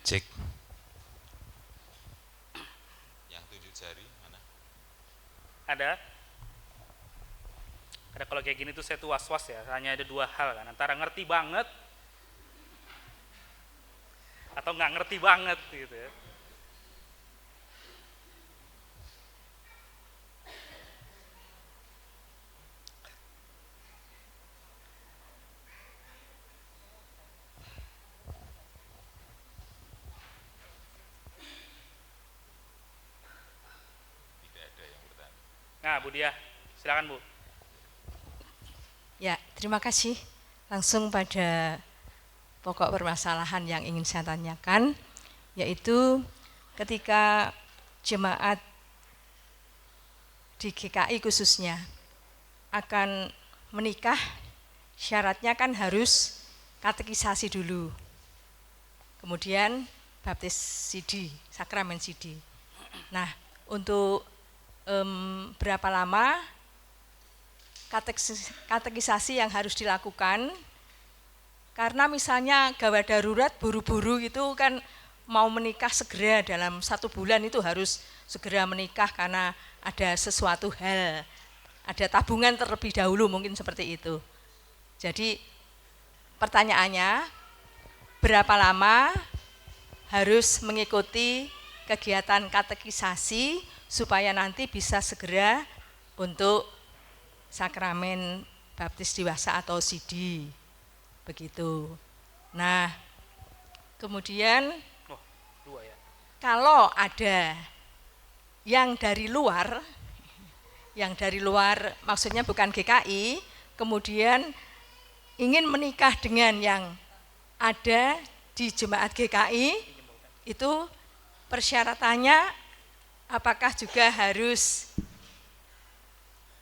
Cek. Yang 7 jari mana? Ada kalau kayak gini tuh saya tuh was-was ya. Hanya ada dua hal kan, antara ngerti banget atau nggak ngerti banget gitu ya. Tidak ada yang bertanya. Nah, Bu Diah, silakan Bu. Ya, terima kasih. Langsung pada pokok permasalahan yang ingin saya tanyakan, yaitu ketika jemaat di GKI khususnya akan menikah, syaratnya kan harus katekisasi dulu, kemudian baptis sidi, sakramen sidi. Nah, untuk berapa lama katekisasi yang harus dilakukan? Karena misalnya gawat darurat buru-buru itu kan mau menikah segera dalam 1 bulan, itu harus segera menikah karena ada sesuatu hal, ada tabungan terlebih dahulu, mungkin seperti itu. Jadi pertanyaannya, berapa lama harus mengikuti kegiatan katekisasi supaya nanti bisa segera untuk sakramen baptis dewasa atau sidi, begitu. Nah, kemudian kalau ada yang dari luar maksudnya bukan GKI, kemudian ingin menikah dengan yang ada di jemaat GKI, itu persyaratannya apakah juga harus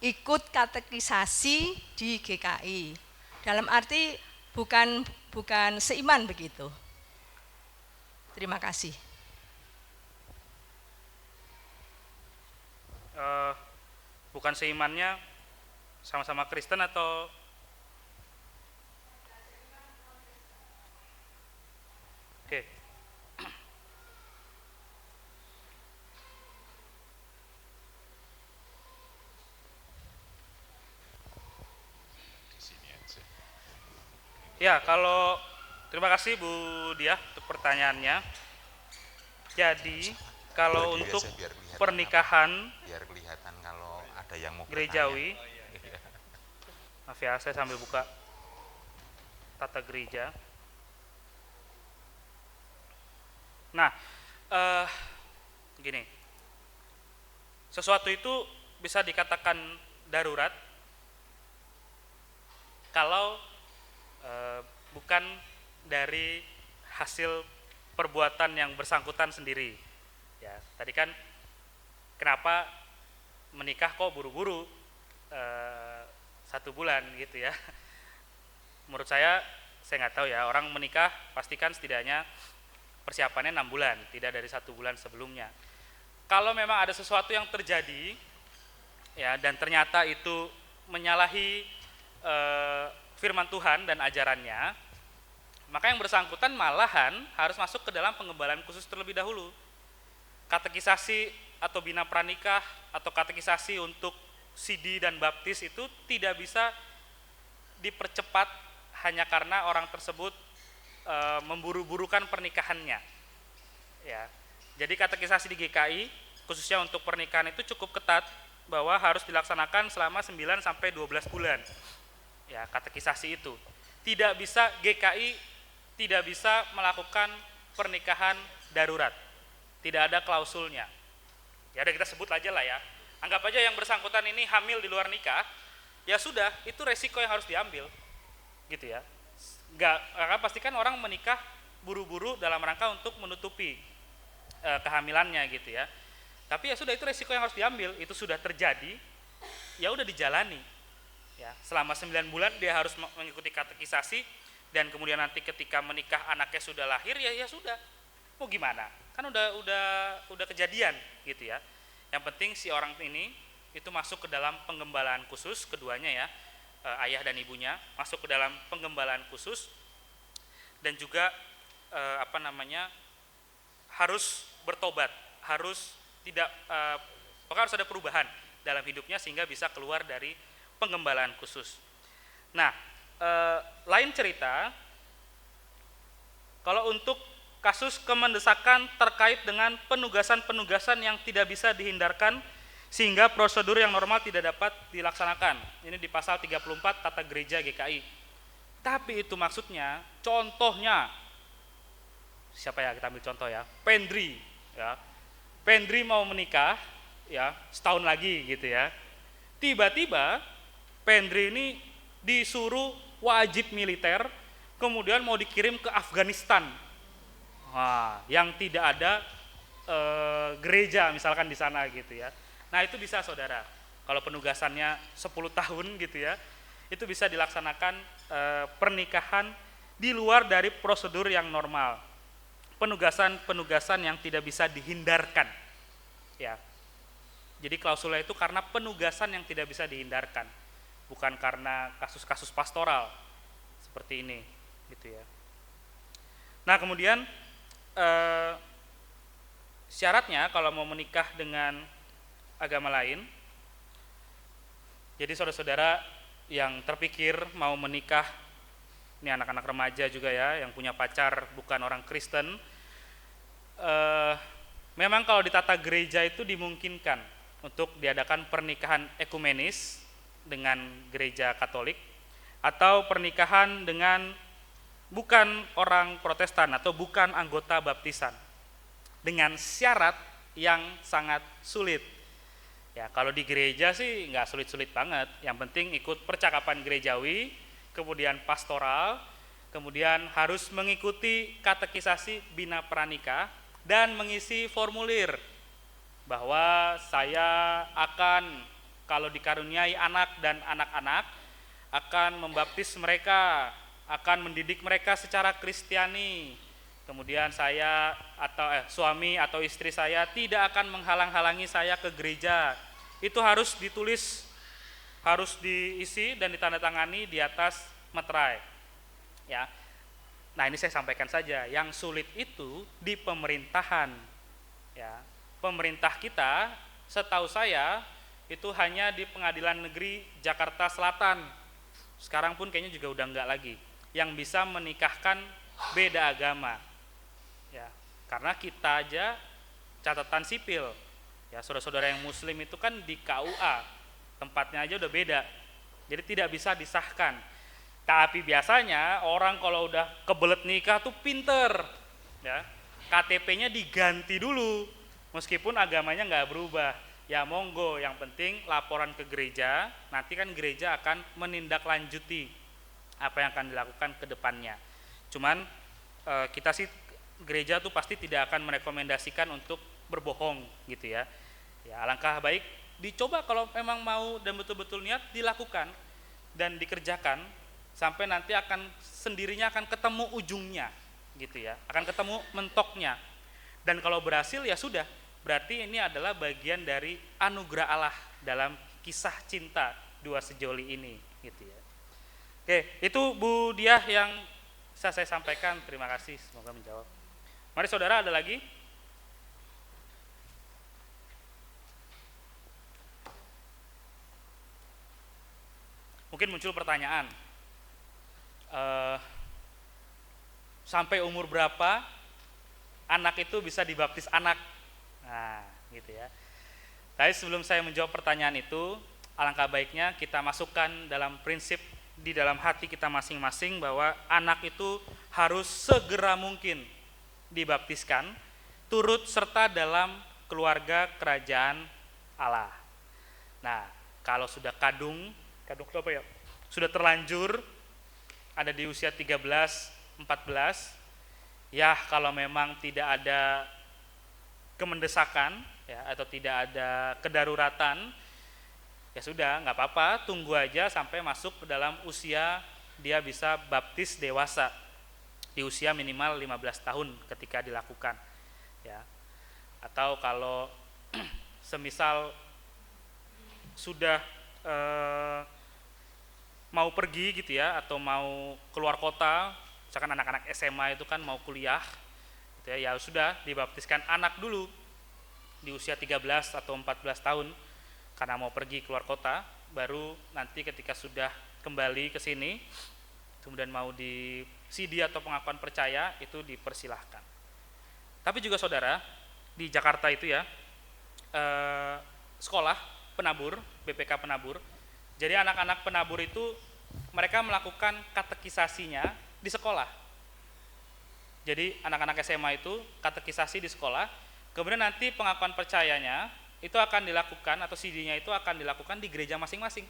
ikut katekisasi di GKI? Dalam arti bukan seiman begitu. Terima kasih. Bukan seimannya sama-sama Kristen atau oke. Di sini aja. Ya, kalau terima kasih Bu Diah untuk pertanyaannya. Jadi, kalau untuk pernikahan biar kelihatan kalau ada yang mau gerejawi, maaf ya, saya sambil buka tata gereja. Nah, eh, gini, sesuatu itu bisa dikatakan darurat kalau bukan dari hasil perbuatan yang bersangkutan sendiri. Ya, tadi kan kenapa menikah kok buru-buru 1 bulan gitu ya. Menurut saya nggak tahu ya, orang menikah pastikan setidaknya persiapannya 6 bulan, tidak dari 1 bulan sebelumnya. Kalau memang ada sesuatu yang terjadi ya dan ternyata itu menyalahi firman Tuhan dan ajarannya, maka yang bersangkutan malahan harus masuk ke dalam pengembalaan khusus terlebih dahulu. Katekisasi atau bina pranikah atau katekisasi untuk sidi dan baptis itu tidak bisa dipercepat hanya karena orang tersebut memburu-burukan pernikahannya. Ya. Jadi katekisasi di GKI khususnya untuk pernikahan itu cukup ketat bahwa harus dilaksanakan selama 9 sampai 12 bulan. Ya, katekisasi itu. Tidak bisa GKI tidak bisa melakukan pernikahan darurat. Tidak ada klausulnya. Ya udah kita sebut aja lah ya. Anggap aja yang bersangkutan ini hamil di luar nikah, ya sudah, itu resiko yang harus diambil. Gitu ya. Karena pastikan orang menikah buru-buru dalam rangka untuk menutupi kehamilannya gitu ya. Tapi ya sudah, itu resiko yang harus diambil, itu sudah terjadi, ya udah dijalani. Ya, selama 9 bulan dia harus mengikuti katekisasi dan kemudian nanti ketika menikah anaknya sudah lahir ya sudah. Mau gimana? Kan udah kejadian gitu ya. Yang penting si orang ini itu masuk ke dalam penggembalaan khusus, keduanya ya, ayah dan ibunya masuk ke dalam penggembalaan khusus dan juga harus bertobat, harus tidak pokoknya harus ada perubahan dalam hidupnya sehingga bisa keluar dari penggembalaan khusus. Nah, lain cerita kalau untuk kasus kemendesakan terkait dengan penugasan-penugasan yang tidak bisa dihindarkan sehingga prosedur yang normal tidak dapat dilaksanakan. Ini di pasal 34 Tata Gereja GKI. Tapi itu maksudnya, contohnya siapa ya, kita ambil contoh ya, Pendri ya. Pendri mau menikah ya setahun lagi gitu ya. Tiba-tiba Pendri ini disuruh wajib militer, kemudian mau dikirim ke Afghanistan. Nah, yang tidak ada gereja misalkan di sana gitu ya. Nah, itu bisa saudara. Kalau penugasannya 10 tahun gitu ya, itu bisa dilaksanakan pernikahan di luar dari prosedur yang normal. Penugasan-penugasan yang tidak bisa dihindarkan. Ya. Jadi klausulnya itu karena penugasan yang tidak bisa dihindarkan, bukan karena kasus-kasus pastoral seperti ini, gitu ya. Nah kemudian syaratnya kalau mau menikah dengan agama lain, jadi saudara-saudara yang terpikir mau menikah, ini anak-anak remaja juga ya, yang punya pacar bukan orang Kristen, memang kalau di tata gereja itu dimungkinkan untuk diadakan pernikahan ekumenis dengan gereja Katolik atau pernikahan dengan bukan orang Protestan atau bukan anggota baptisan dengan syarat yang sangat sulit. Ya, kalau di gereja sih nggak sulit-sulit banget, yang penting ikut percakapan gerejawi, kemudian pastoral, kemudian harus mengikuti katekisasi bina pranikah dan mengisi formulir bahwa saya akan kalau dikaruniai anak dan anak-anak akan membaptis mereka, akan mendidik mereka secara Kristiani. Kemudian saya atau suami atau istri saya tidak akan menghalang-halangi saya ke gereja. Itu harus ditulis, harus diisi dan ditandatangani di atas meterai. Ya. Nah, ini saya sampaikan saja, yang sulit itu di pemerintahan. Ya. Pemerintah kita, setahu saya, itu hanya di Pengadilan Negeri Jakarta Selatan. Sekarang pun kayaknya juga udah enggak lagi yang bisa menikahkan beda agama. Ya, karena kita aja catatan sipil. Ya, saudara-saudara yang muslim itu kan di KUA. Tempatnya aja udah beda. Jadi tidak bisa disahkan. Tapi biasanya orang kalau udah kebelet nikah tuh pinter. Ya. KTP-nya diganti dulu, meskipun agamanya nggak berubah. Ya monggo, yang penting laporan ke gereja, nanti kan gereja akan menindaklanjuti apa yang akan dilakukan ke depannya. Cuman kita sih gereja tuh pasti tidak akan merekomendasikan untuk berbohong gitu ya. Ya alangkah baik dicoba kalau memang mau dan betul-betul niat dilakukan dan dikerjakan sampai nanti akan sendirinya akan ketemu ujungnya gitu ya. Akan ketemu mentoknya. Dan kalau berhasil ya sudah, berarti ini adalah bagian dari anugerah Allah dalam kisah cinta dua sejoli ini gitu ya. Oke, itu Bu Diah yang bisa saya sampaikan. Terima kasih, semoga menjawab. Mari saudara, ada lagi? Mungkin muncul pertanyaan, sampai umur berapa anak itu bisa dibaptis anak? Nah, gitu ya. Tapi sebelum saya menjawab pertanyaan itu, alangkah baiknya kita masukkan dalam prinsip di dalam hati kita masing-masing bahwa anak itu harus segera mungkin dibaptiskan, turut serta dalam keluarga kerajaan Allah. Nah, kalau sudah kadung itu apa ya? Sudah terlanjur ada di usia 13, 14, ya kalau memang tidak ada kemendesakan ya atau tidak ada kedaruratan, ya sudah nggak apa-apa, tunggu aja sampai masuk ke dalam usia dia bisa baptis dewasa di usia minimal 15 tahun ketika dilakukan ya. Atau kalau semisal sudah mau pergi gitu ya atau mau keluar kota, misalkan anak-anak SMA itu kan mau kuliah gitu ya, ya sudah dibaptiskan anak dulu di usia 13 atau 14 tahun karena mau pergi keluar kota, baru nanti ketika sudah kembali ke sini kemudian mau di CD atau pengakuan percaya itu dipersilahkan. Tapi juga saudara, di Jakarta itu ya sekolah penabur, BPK penabur, jadi anak-anak penabur itu mereka melakukan katekisasinya di sekolah. Jadi anak-anak SMA itu katekisasi di sekolah, kemudian nanti pengakuan percayanya itu akan dilakukan atau CD-nya itu akan dilakukan di gereja masing-masing.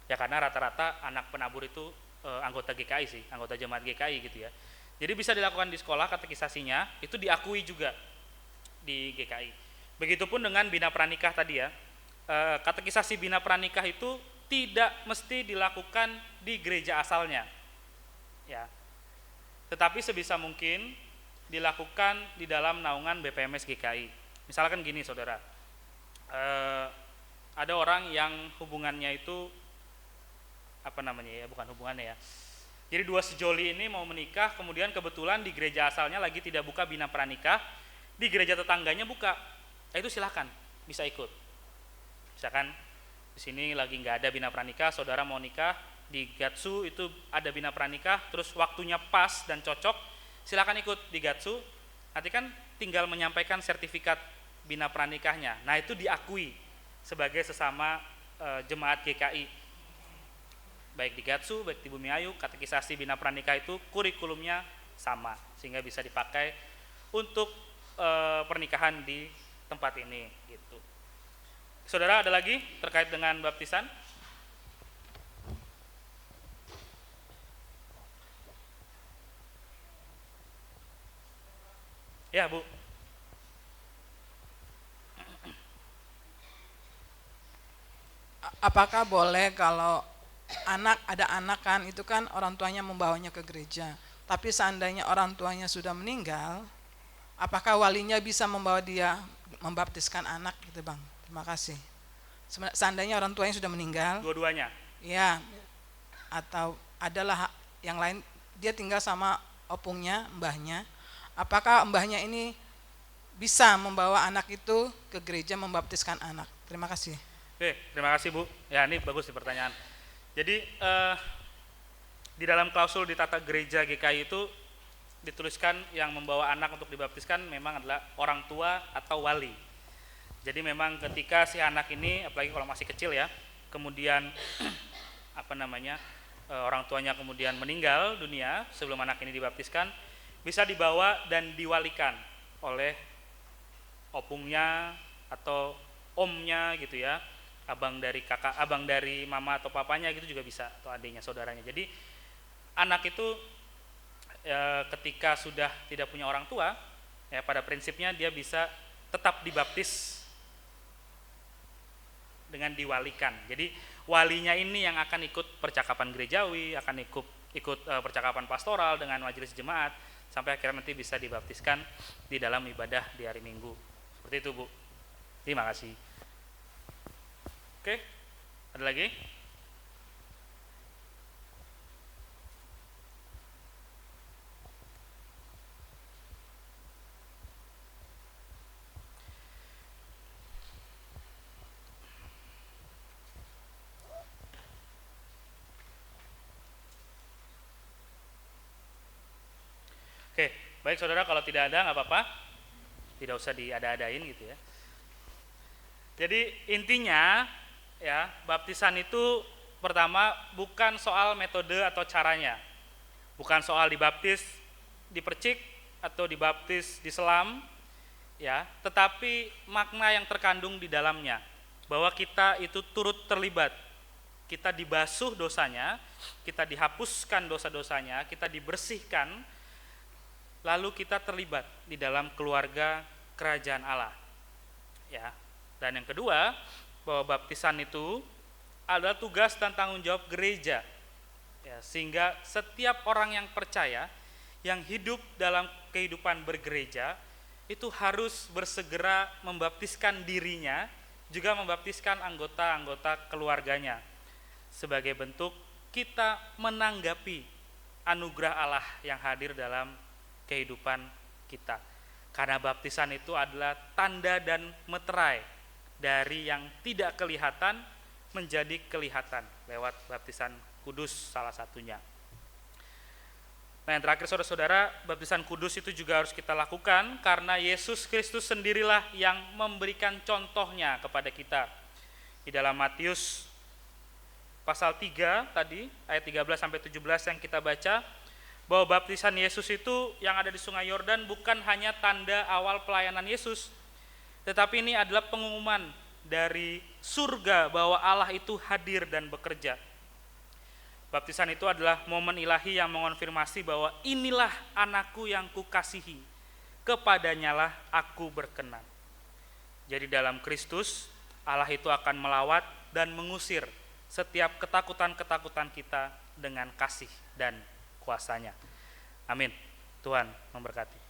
Ya karena rata-rata anak penabur itu anggota GKI sih, anggota jemaat GKI gitu ya. Jadi bisa dilakukan di sekolah katekisasinya, itu diakui juga di GKI. Begitupun dengan bina pranikah tadi ya. Katekisasi bina pranikah itu tidak mesti dilakukan di gereja asalnya. Ya. Tetapi sebisa mungkin dilakukan di dalam naungan BPMS GKI. Misalkan gini saudara, ada orang yang hubungannya itu apa namanya ya, bukan hubungannya ya. Jadi dua sejoli ini mau menikah, kemudian kebetulan di gereja asalnya lagi tidak buka bina pranikah, di gereja tetangganya buka, itu silakan bisa ikut. Misalkan di sini lagi nggak ada bina pranikah, saudara mau nikah di Gatsu itu ada bina pranikah, terus waktunya pas dan cocok, silakan ikut di Gatsu. Nanti kan tinggal menyampaikan sertifikat bina pranikahnya. Nah itu diakui sebagai sesama jemaat GKI. Baik di Gatsu, baik di Bumi Ayu, katekisasi bina pranikah itu kurikulumnya sama sehingga bisa dipakai untuk pernikahan di tempat ini gitu. Saudara, ada lagi terkait dengan baptisan? Ya, Bu. Apakah boleh kalau ada anak kan, itu kan orang tuanya membawanya ke gereja, tapi seandainya orang tuanya sudah meninggal, apakah walinya bisa membawa dia membaptiskan anak gitu Bang? Terima kasih. Seandainya orang tuanya sudah meninggal, Dua-duanya? ya, atau adalah yang lain, dia tinggal sama opungnya, mbahnya, apakah mbahnya ini bisa membawa anak itu ke gereja membaptiskan anak? Terima kasih. Oke, terima kasih Bu. Ya ini bagus nih pertanyaan. Jadi di dalam klausul di tata gereja GKI itu dituliskan yang membawa anak untuk dibaptiskan memang adalah orang tua atau wali. Jadi memang ketika si anak ini, apalagi kalau masih kecil ya, kemudian apa namanya orang tuanya kemudian meninggal dunia sebelum anak ini dibaptiskan, bisa dibawa dan diwalikan oleh opungnya atau omnya gitu ya, abang dari kakak, abang dari mama atau papanya gitu juga bisa, atau adiknya, saudaranya. Jadi anak itu ketika sudah tidak punya orang tua, ya pada prinsipnya dia bisa tetap dibaptis dengan diwalikan. Jadi walinya ini yang akan ikut percakapan gerejawi, akan ikut percakapan pastoral dengan majelis jemaat, sampai akhirnya nanti bisa dibaptiskan di dalam ibadah di hari Minggu. Seperti itu, Bu. Terima kasih. Oke, ada lagi? Oke, baik saudara, kalau tidak ada nggak apa-apa, tidak usah diada-adain gitu ya. Jadi intinya ya, baptisan itu pertama bukan soal metode atau caranya, bukan soal dibaptis, dipercik atau dibaptis diselam, ya, tetapi makna yang terkandung di dalamnya, bahwa kita itu turut terlibat, kita dibasuh dosanya, kita dihapuskan dosa-dosanya, kita dibersihkan, lalu kita terlibat di dalam keluarga kerajaan Allah, ya. Dan yang kedua, bahwa baptisan itu adalah tugas dan tanggung jawab gereja, ya, sehingga setiap orang yang percaya, yang hidup dalam kehidupan bergereja, itu harus bersegera membaptiskan dirinya, juga membaptiskan anggota-anggota keluarganya, sebagai bentuk kita menanggapi anugerah Allah yang hadir dalam kehidupan kita. Karena baptisan itu adalah tanda dan meterai dari yang tidak kelihatan menjadi kelihatan lewat baptisan kudus salah satunya. Nah, yang terakhir saudara-saudara, baptisan kudus itu juga harus kita lakukan karena Yesus Kristus sendirilah yang memberikan contohnya kepada kita. Di dalam Matius pasal 3 tadi, ayat 13 sampai 17 yang kita baca, bahwa baptisan Yesus itu yang ada di Sungai Yordan bukan hanya tanda awal pelayanan Yesus, tetapi ini adalah pengumuman dari surga bahwa Allah itu hadir dan bekerja. Baptisan itu adalah momen ilahi yang mengonfirmasi bahwa inilah anakku yang kukasihi, kepadanyalah aku berkenan. Jadi dalam Kristus, Allah itu akan melawat dan mengusir setiap ketakutan-ketakutan kita dengan kasih dan kuasanya. Amin. Tuhan memberkati.